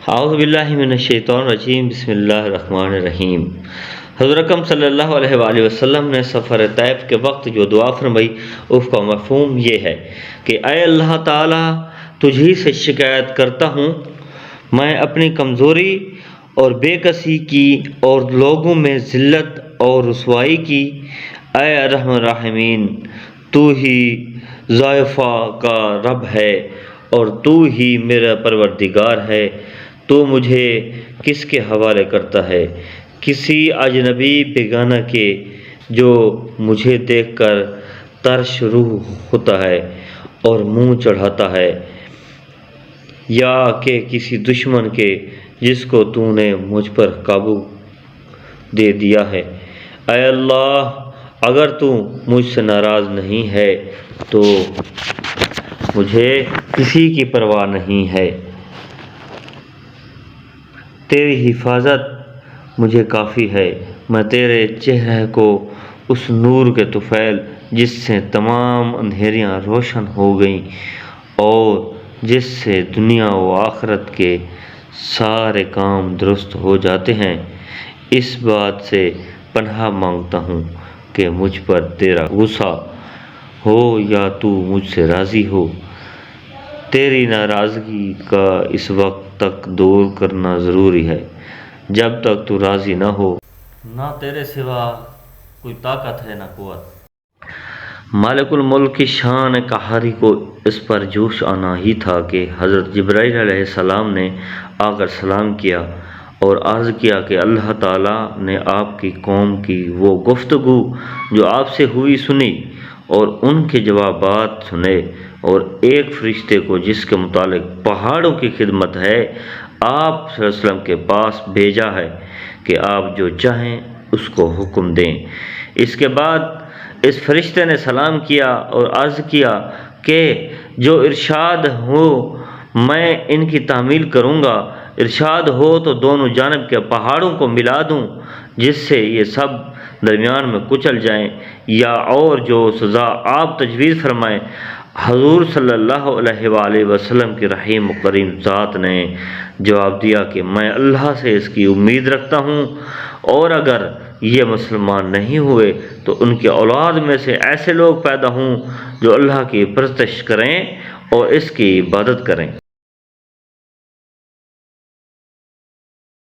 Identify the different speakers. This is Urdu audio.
Speaker 1: اعوذ باللہ من الشیطان الرجیم، بسم اللہ الرحمن الرحیم۔ حضرت اکرم صلی اللہ علیہ وآلہ وسلم نے سفر طیف کے وقت جو دعا فرمائی اس کا مفہوم یہ ہے کہ اے اللہ تعالیٰ، تجھ ہی سے شکایت کرتا ہوں، میں اپنی کمزوری اور بے کسی کی اور لوگوں میں ذلت اور رسوائی کی۔ اے ارحم الراحمین، تو ہی ضعفاء کا رب ہے اور تو ہی میرا پروردگار ہے۔ تو مجھے کس کے حوالے کرتا ہے؟ کسی اجنبی بیگانہ کے جو مجھے دیکھ کر ترش روح ہوتا ہے اور منہ چڑھاتا ہے، یا کہ کسی دشمن کے جس کو تو نے مجھ پر قابو دے دیا ہے۔ اے اللہ، اگر تو مجھ سے ناراض نہیں ہے تو مجھے کسی کی پرواہ نہیں ہے۔ تیری حفاظت مجھے کافی ہے۔ میں تیرے چہرے کو اس نور کے طفیل جس سے تمام اندھیریاں روشن ہو گئیں اور جس سے دنیا و آخرت کے سارے کام درست ہو جاتے ہیں، اس بات سے پناہ مانگتا ہوں کہ مجھ پر تیرا غصہ ہو یا تو مجھ سے راضی ہو۔ تیری ناراضگی کا اس وقت تک دور کرنا ضروری ہے جب تک تو راضی نہ ہو۔ نہ تیرے سوا کوئی طاقت ہے نہ قوت۔ مالک الملک کی شان قہاری کو اس پر جوش آنا ہی تھا کہ حضرت جبرائیل علیہ السلام نے آ کر سلام کیا اور عرض کیا کہ اللہ تعالیٰ نے آپ کی قوم کی وہ گفتگو جو آپ سے ہوئی سنی اور ان کے جوابات سنے، اور ایک فرشتے کو جس کے متعلق پہاڑوں کی خدمت ہے آپ صلی اللہ علیہ وسلم کے پاس بھیجا ہے کہ آپ جو چاہیں اس کو حکم دیں۔ اس کے بعد اس فرشتے نے سلام کیا اور عرض کیا کہ جو ارشاد ہو میں ان کی تعمیل کروں گا۔ ارشاد ہو تو دونوں جانب کے پہاڑوں کو ملا دوں جس سے یہ سب درمیان میں کچل جائیں، یا اور جو سزا آپ تجویز فرمائیں۔ حضور صلی اللہ علیہ وآلہ وسلم کی رحیم و کریم ذات نے جواب دیا کہ میں اللہ سے اس کی امید رکھتا ہوں، اور اگر یہ مسلمان نہیں ہوئے تو ان کی اولاد میں سے ایسے لوگ پیدا ہوں جو اللہ کی پرستش کریں اور اس کی عبادت کریں۔